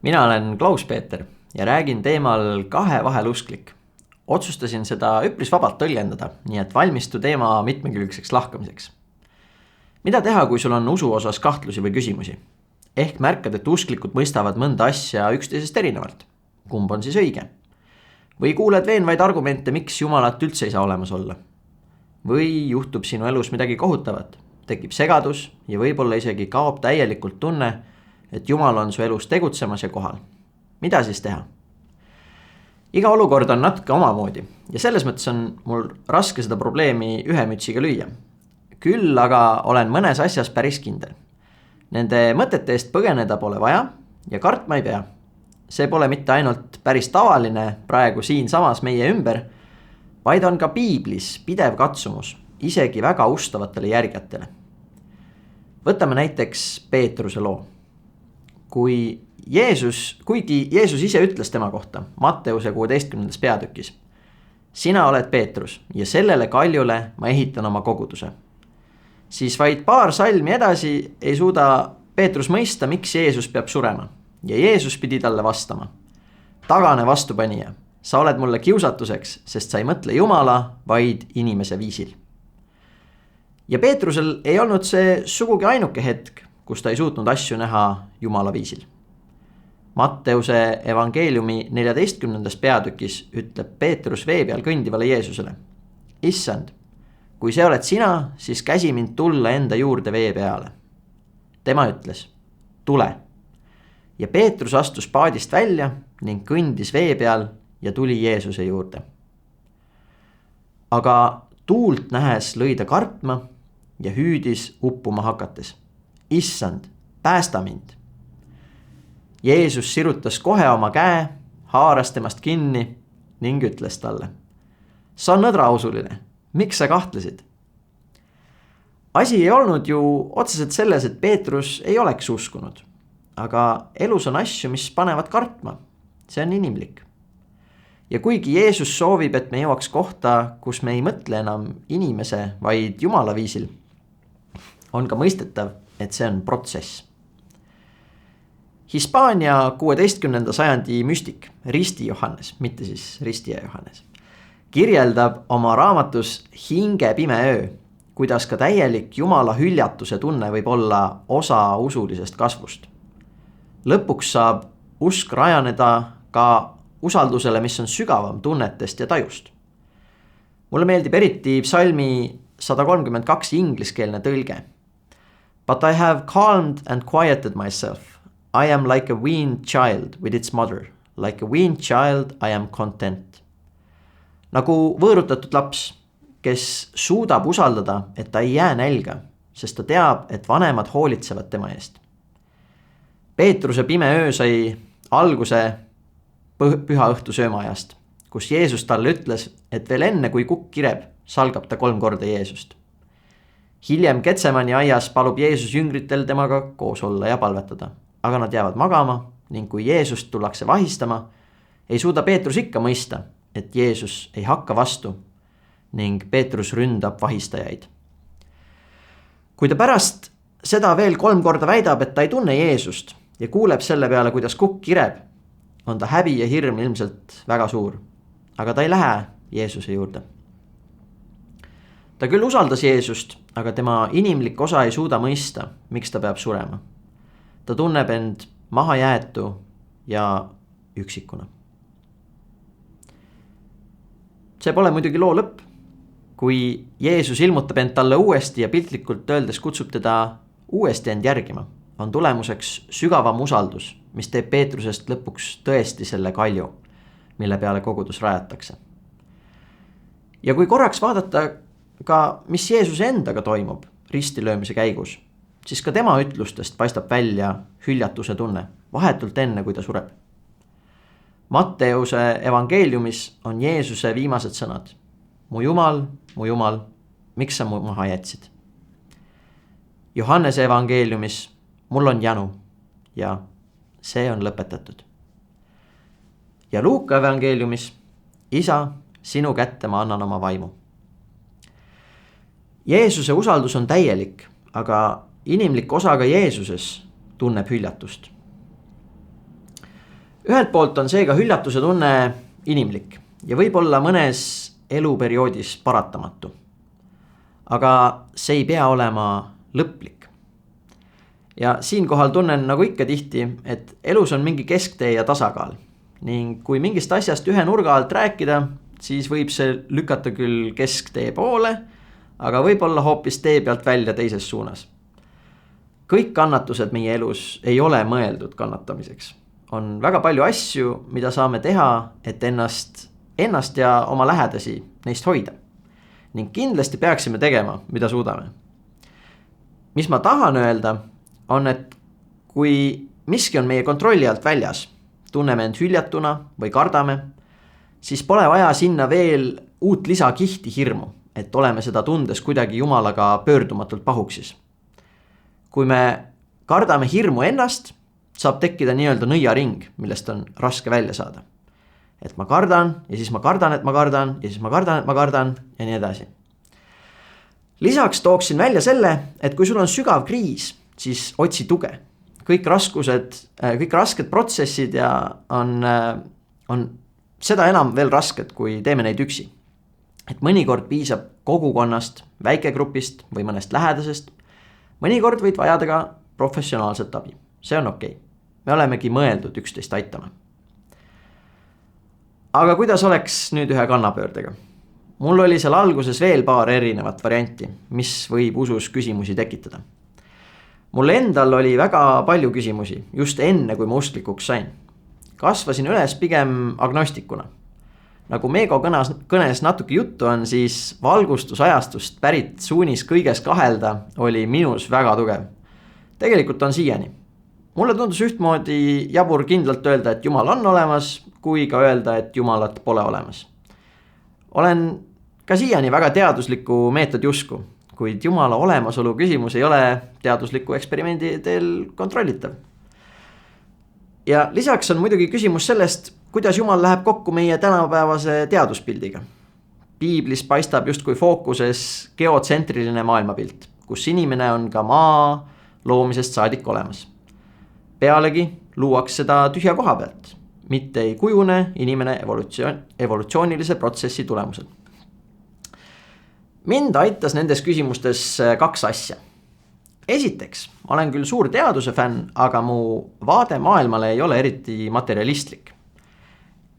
Mina olen Klaus-Peeter ja räägin teemal kahe vahelusklik. Otsustasin seda üpris vabalt tõlgendada, nii et valmistu teema mitmekülgseks lahkamiseks. Mida teha, kui sul on usu osas kahtlusi või küsimusi? Ehk märkad, et usklikud mõistavad mõnda asja üksteisest erinevalt. Kumb on siis õige? Või kuuled veenvaid argumente, miks Jumalat üldse ei saa olemas olla? Või juhtub sinu elus midagi kohutavat? Tekib segadus ja võib-olla isegi kaob täielikult tunne, et Jumal on su elus tegutsemas ja kohal. Mida siis teha? Iga olukord on natuke omamoodi ja selles mõttes on mul raske seda probleemi ühe mütsiga lüüa. Küll aga olen mõnes asjas päris kindel. Nende mõtete eest põgeneda pole vaja ja kartma ei pea. See pole mitte ainult päris tavaline praegu siin samas meie ümber, vaid on ka piiblis pidev katsumus, isegi väga ustavatele järgijatele. Võtame näiteks Peetruse loo. Kuigi Jeesus ise ütles tema kohta Matteuse 16. peatükis: sina oled Peetrus ja sellele kaljule ma ehitan oma koguduse. Siis vaid paar salmi edasi ei suuda Peetrus mõista, miks Jeesus peab surema. Ja Jeesus pidi talle vastama: tagane vastupanija, sa oled mulle kiusatuseks, sest sa ei mõtle Jumala, vaid inimese viisil. Ja Peetrusel ei olnud see sugugi ainuke hetk, kus ta ei suutnud asju näha Jumala viisil. Matteuse evangeeliumi 14. peatükis ütleb Peetrus vee peal kõndivale Jeesusele: issand, kui see oled sina, siis käsi mind tulla enda juurde vee peale. Tema ütles: tule. Ja Peetrus astus paadist välja ning kõndis vee peal ja tuli Jeesuse juurde. Aga tuult nähes lõi ta kartma ja hüüdis uppuma hakates: issand, päästa mind. Jeesus sirutas kohe oma käe, haaras temast kinni ning ütles talle: sa on nõdrausuline, miks sa kahtlesid? Asi ei olnud ju otseselt selles, et Peetrus ei oleks uskunud, aga elus on asju, mis panevad kartma. See on inimlik. Ja kuigi Jeesus soovib, et me jõuaks kohta, kus me ei mõtle enam inimese, vaid Jumala viisil, on ka mõistetav, et see on protsess. Hispaania 16. sajandi müstik Risti Johannes, mitte siis Ristija Johannes, kirjeldab oma raamatus Hinge pime öö, kuidas ka täielik Jumala hüljatuse tunne võib olla osa usulisest kasvust. Lõpuks saab usk rajaneda ka usaldusele, mis on sügavam tunnetest ja tajust. Mulle meeldib eriti psalmi 132 ingliskeelne tõlge. But I have calmed and quieted myself. I am like a weaned child with its mother. Like a weaned child I am content. Nagu võõrutatud laps, kes suudab usaldada, et ta ei jää nälga, sest ta teab, et vanemad hoolitsevad tema eest. Peetruse pime öö sai alguse püha õhtu söömaajast, kus Jeesus talle ütles, et veel enne kui kukk kireb, salgab ta 3 korda Jeesust. Hiljem Getsemani aias palub Jeesus jüngritel temaga koos olla ja palvetada, aga nad jäävad magama ning kui Jeesust tullakse vahistama, ei suuda Peetrus ikka mõista, et Jeesus ei hakka vastu ning Peetrus ründab vahistajaid. Kui ta pärast seda veel 3 korda väidab, et ta ei tunne Jeesust ja kuuleb selle peale, kuidas kukk kireb, on ta häbi ja hirm ilmselt väga suur, aga ta ei lähe Jeesuse juurde. Ta küll usaldas Jeesust, aga tema inimlik osa ei suuda mõista, miks ta peab surema. Ta tunneb end mahajäetu ja üksikuna. See pole muidugi loo lõpp. Kui Jeesus ilmutab end talle uuesti ja piltlikult öeldes kutsub teda uuesti end järgima, on tulemuseks sügavam usaldus, mis teeb Peetrusest lõpuks tõesti selle kalju, mille peale kogudus rajatakse. Ja kui korraks vaadata ka, mis Jeesuse endaga toimub ristilöömise käigus, siis ka tema ütlustest paistab välja hüljatuse tunne, vahetult enne, kui ta sureb. Matteuse evangeeliumis on Jeesuse viimased sõnad: mu Jumal, miks sa mu maha jätsid? Johannese evangeeliumis: mul on janu ja see on lõpetatud. Ja Luuka evangeeliumis: isa, sinu kätte ma annan oma vaimu. Jeesuse usaldus on täielik, aga inimlik osa ka Jeesuses tunneb hüljatust. Ühelt poolt on seega hüljatuse tunne inimlik ja võib olla mõnes eluperioodis paratamatu. Aga see ei pea olema lõplik. Ja siinkohal tunnen nagu ikka tihti, et elus on mingi kesktee ja tasakaal. Ning kui mingist asjast ühe nurga alt rääkida, siis võib see lükata küll kesktee poole, aga võib olla hoopis tee pealt välja teises suunas. Kõik kannatused meie elus ei ole mõeldud kannatamiseks. On väga palju asju, mida saame teha, et ennast ja oma lähedasi neist hoida. Ning kindlasti peaksime tegema, mida suudame. Mis ma tahan öelda, on, et kui miski on meie kontrolli alt väljas, tunneme end hüljatuna või kardame, siis pole vaja sinna veel uut lisakihti hirmu, et oleme seda tundes kuidagi Jumalaga pöördumatult pahuksis. Kui me kardame hirmu ennast, saab tekkida nii-öelda nõiaring, millest on raske välja saada. Et ma kardan ja siis ma kardan, et ma kardan ja siis ma kardan, et ma kardan ja nii edasi. Lisaks tooksin välja selle, et kui sul on sügav kriis, siis otsi tuge. Kõik rasked protsessid ja on seda enam veel rasked, kui teeme neid üksi. Et mõnikord piisab kogukonnast, väikegrupist või mõnest lähedasest. Mõnikord võid vajada ka professionaalset abi. See on okei. Me olemegi mõeldud üksteist aitama. Aga kuidas oleks nüüd ühe kannapöördega? Mul oli seal alguses veel paar erinevat varianti, mis võib usus küsimusi tekitada. Mul endal oli väga palju küsimusi, just enne kui ma usklikuks sain. Kasvasin üles pigem agnostikuna. Nagu Meego kõnes natuke juttu on, siis valgustusajastust pärit suunis kõiges kahelda oli minus väga tugev. Tegelikult on siiani. Mulle tundus ühtmoodi jabur kindlalt öelda, et Jumal on olemas, kui ka öelda, et Jumalat pole olemas. Olen ka siiani väga teadusliku meetodi usku, kuid Jumala olemasolu küsimus ei ole teadusliku eksperimendi teel kontrollitav. Ja lisaks on muidugi küsimus sellest, kuidas Jumal läheb kokku meie tänapäevase teaduspildiga. Piiblis paistab justkui fookuses geotsentriline maailmapilt, kus inimene on ka maa loomisest saadik olemas. Pealegi luuaks seda tühja koha pealt, mitte ei kujune inimene evolutsioonilise protsessi tulemusel. Mind aitas nendes küsimustes kaks asja. Esiteks, ma olen küll suur teaduse fänn, aga mu vaade maailmale ei ole eriti materialistlik.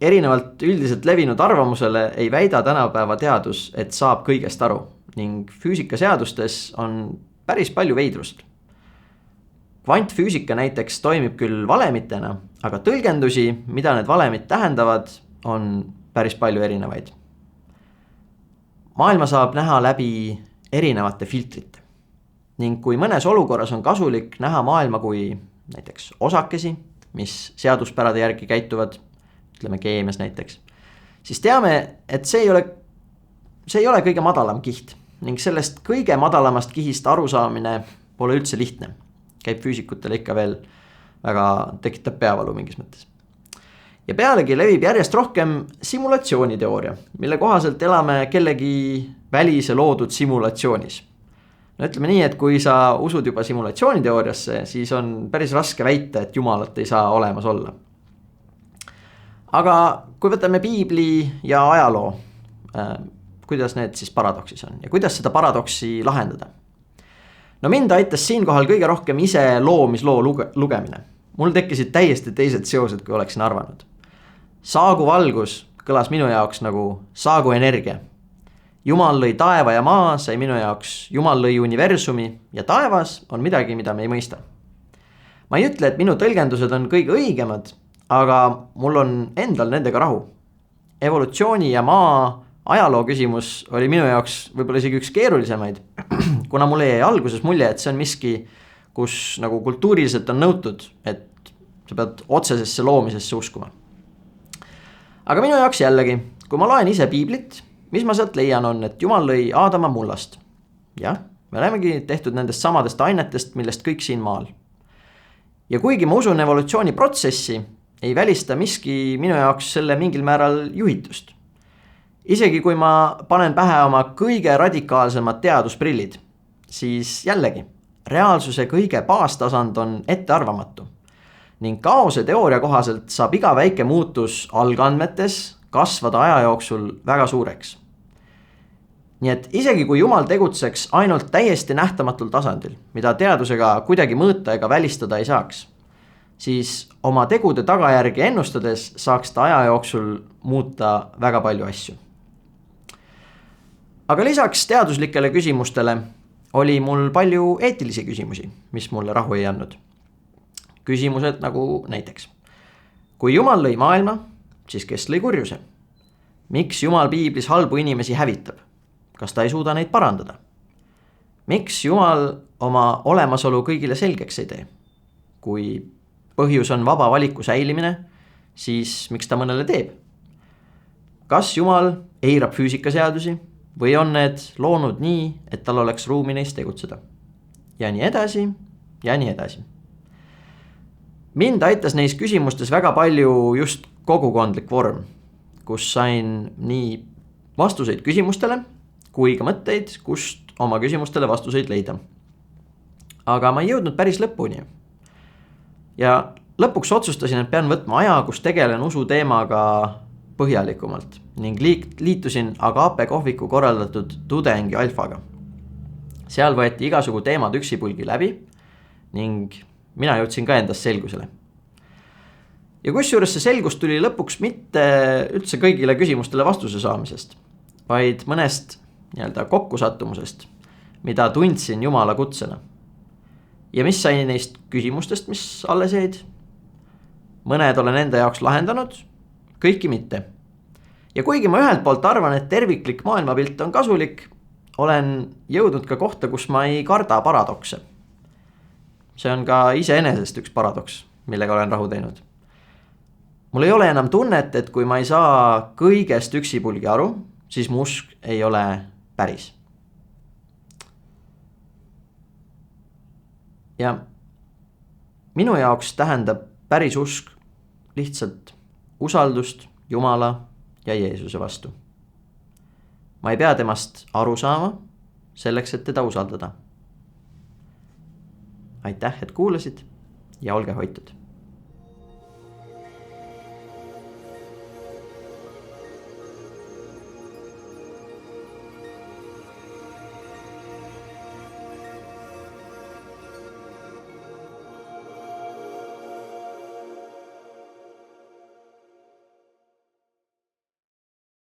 Erinevalt üldiselt levinud arvamusele ei väida tänapäeva teadus, et saab kõigest aru ning füüsikaseadustes on päris palju veidrust. Kvantfüüsika näiteks toimib küll valemitena, aga tõlgendusi, mida need valemid tähendavad, on päris palju erinevaid. Maailma saab näha läbi erinevate filtrite. Ning kui mõnes olukorras on kasulik näha maailma kui näiteks osakesi, mis seaduspärade järgi käituvad, ütleme keemias näiteks, siis teame, et see ei ole kõige madalam kiht ning sellest kõige madalamast kihist arusaamine pole üldse lihtne. Käib füüsikutele ikka veel väga tekitab peavalu mingis mõttes. Ja pealegi levib järjest rohkem simulatsiooniteooria, mille kohaselt elame kellegi välise loodud simulatsioonis. No ütleme nii, et kui sa usud juba simulatsiooniteooriasse, siis on päris raske väita, et Jumalat ei saa olemas olla. Aga kui võtame piibli ja ajaloo, kuidas need siis paradoksis on ja kuidas seda paradoksi lahendada? No mind aitas siinkohal kõige rohkem ise loomisloo lugemine. Mul tekkisid täiesti teised seosed, kui oleksin arvanud. Saagu valgus kõlas minu jaoks nagu saagu energia. Jumal lõi taeva ja maa, sai minu jaoks Jumal lõi universumi ja taevas on midagi, mida me ei mõista. Ma ei ütle, et minu tõlgendused on kõige õigemad, aga mul on endal nendega rahu. Evolutsiooni ja maa ajaloo küsimus oli minu jaoks võib-olla isegi üks keerulisemaid, kuna mulle jäi alguses mulje, et see on miski, kus nagu kultuuriliselt on nõutud, et sa pead otsesesse loomisesse uskuma. Aga minu jaoks jällegi, kui ma loen ise piiblit, mis ma sealt leian on, et Jumal lõi Aadama mullast. Jah, me olemegi tehtud nendest samadest ainetest, millest kõik siin maal. Ja kuigi ma usun evolutsiooniprotsessi, ei välista miski minu jaoks selle mingil määral juhitust. Isegi kui ma panen pähe oma kõige radikaalsemad teadusprillid, siis jällegi, reaalsuse kõige baastasand on ettearvamatu. ning kaose teooria kohaselt saab iga väike muutus algandmetes kasvada aja jooksul väga suureks. Nii et isegi kui Jumal tegutseks ainult täiesti nähtamatul tasandil, mida teadusega kuidagi mõõta ega välistada ei saaks, siis oma tegude tagajärgi ennustades saaks ta aja jooksul muuta väga palju asju. Aga lisaks teaduslikele küsimustele oli mul palju eetilisi küsimusi, mis mulle rahu ei andnud. Küsimused nagu näiteks: kui Jumal lõi maailma, siis kes lõi kurjuse? Miks Jumal piiblis halbu inimesi hävitab? Kas ta ei suuda neid parandada? Miks Jumal oma olemasolu kõigile selgeks ei tee? Kui põhjus on vaba valiku säilimine, siis miks ta mõnele teeb? Kas Jumal eirab füüsikaseadusi või on need loonud nii, et tal oleks ruumi neist tegutseda? Ja nii edasi, ja nii edasi. Mind aitas neis küsimustes väga palju just kogukondlik vorm, kus sain nii vastuseid küsimustele kui ka mõtteid, kust oma küsimustele vastuseid leida. Aga ma ei jõudnud päris lõpuni. Ja lõpuks otsustasin, et pean võtma aja, kus tegelen usu teemaga põhjalikumalt ning liitusin Agape kohviku korraldatud tudengi alfaga. Seal võeti igasugu teemad üksipulgi läbi ning mina jõudsin ka endast selgusele. Ja kusjuures see selgus tuli lõpuks mitte üldse kõigile küsimustele vastuse saamisest, vaid mõnest kokkusattumusest, mida tundsin Jumala kutsena. Ja mis sai neist küsimustest, mis alles jäid? Mõned olen enda jaoks lahendanud, kõiki mitte. Ja kuigi ma ühelt poolt arvan, et terviklik maailmapilt on kasulik, olen jõudnud ka kohta, kus ma ei karda paradokse. See on ka iseenesest üks paradoks, millega olen rahu teinud. Mul ei ole enam tunnet, et kui ma ei saa kõigest üksipulgi aru, siis mu usk ei ole päris. Ja minu jaoks tähendab päris usk lihtsalt usaldust Jumala ja Jeesuse vastu. Ma ei pea temast aru saama selleks, et teda usaldada. Aitäh, et kuulasid ja olge hoitud!